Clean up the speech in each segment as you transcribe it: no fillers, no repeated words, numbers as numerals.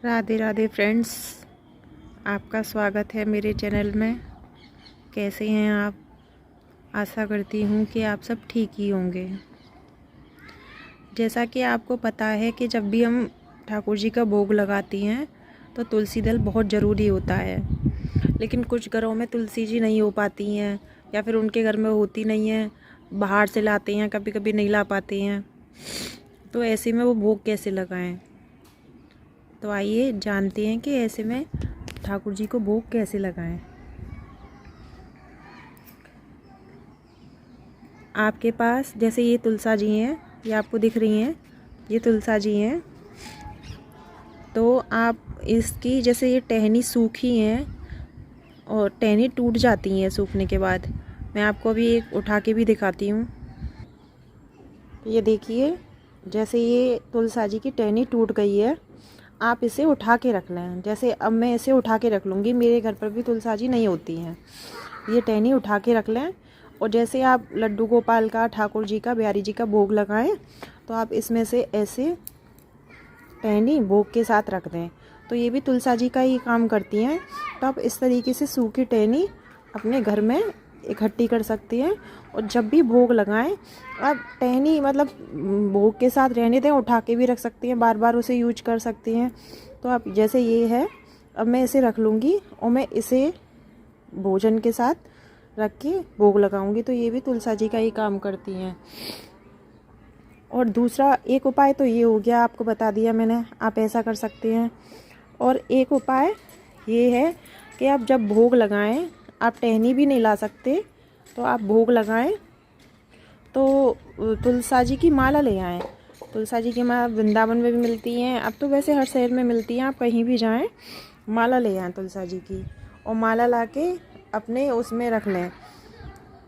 Radhe Radhe friends, आपका स्वागत है मेरे चैनल में। कैसे हैं आप? आशा करती हूँ कि आप सब ठीक ही होंगे। जैसा कि आपको पता है कि जब भी हम ठाकुर जी का भोग लगाती हैं तो तुलसी दल बहुत ज़रूरी होता है। लेकिन कुछ घरों में तुलसी जी नहीं हो पाती हैं या फिर उनके घर में होती नहीं है, बाहर से लाते हैं, कभी कभी नहीं ला पाते हैं। तो ऐसे में वो भोग कैसे लगाएं? तो आइए जानते हैं कि ऐसे में ठाकुर जी को भोग कैसे लगाएं। आपके पास जैसे ये तुलसा जी हैं, ये आपको दिख रही हैं, ये तुलसा जी हैं। तो आप इसकी जैसे ये टहनी सूखी हैं और टहनी टूट जाती हैं सूखने के बाद। मैं आपको अभी एक उठा के भी दिखाती हूँ। ये देखिए, जैसे ये तुलसा जी की टहनी टूट गई है। आप इसे उठा के रख लें। जैसे अब मैं इसे उठा के रख लूँगी, मेरे घर पर भी तुलसा जी नहीं होती हैं। ये टहनी उठा के रख लें। और जैसे आप लड्डू गोपाल का, ठाकुर जी का, बिहारी जी का भोग लगाएं तो आप इसमें से ऐसे टहनी भोग के साथ रख दें। तो ये भी तुलसा जी का ही काम करती हैं। तो आप इस तरीके से सूखी टहनी अपने घर में इकट्ठी कर सकती हैं। और जब भी भोग लगाएं आप टहनी मतलब भोग के साथ रहने दें, उठा के भी रख सकती हैं, बार बार उसे यूज कर सकती हैं। तो आप जैसे ये है, अब मैं इसे रख लूँगी और मैं इसे भोजन के साथ रख के भोग लगाऊंगी। तो ये भी तुलसा जी का ही काम करती हैं। और दूसरा एक उपाय तो ये हो गया, आपको बता दिया मैंने, आप ऐसा कर सकते हैं। और एक उपाय ये है कि आप जब भोग लगाएं, आप टहनी भी नहीं ला सकते तो आप भोग लगाएं तो तुलसा जी की माला ले आएँ। तुलसा जी की माला वृंदावन में भी मिलती हैं, अब तो वैसे हर शहर में मिलती हैं। आप कहीं भी जाएं, माला ले आएँ तुलसा जी की, और माला ला के अपने उसमें रख लें।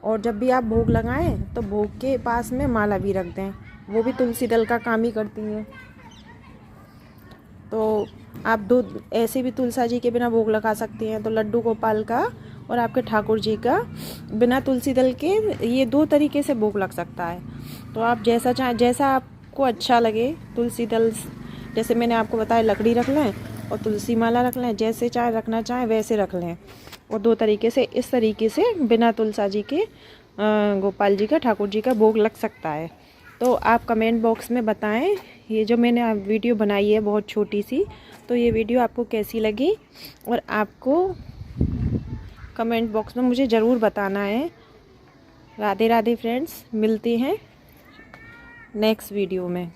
और जब भी आप भोग लगाएं तो भोग के पास में माला भी रख दें। वो भी तुलसी दल का काम ही करती हैं। तो आप दो ऐसे भी तुलसा जी के बिना भोग लगा सकते हैं। तो लड्डू गोपाल का और आपके ठाकुर जी का बिना तुलसी दल के ये दो तरीके से भोग लग सकता है। तो आप जैसा चाहें, जैसा आपको अच्छा लगे, तुलसी दल जैसे मैंने आपको बताया, लकड़ी रख लें और तुलसी माला रख लें, जैसे चाहे रखना चाहें वैसे रख लें। और दो तरीके से, इस तरीके से बिना तुलसा जी के गोपाल जी का, ठाकुर जी का भोग लग सकता है। तो आप कमेंट बॉक्स में बताएं, ये जो मैंने वीडियो बनाई है बहुत छोटी सी, तो ये वीडियो आपको कैसी लगी। और आपको कमेंट बॉक्स में मुझे ज़रूर बताना है। राधे राधे फ्रेंड्स, मिलते हैं नेक्स्ट वीडियो में।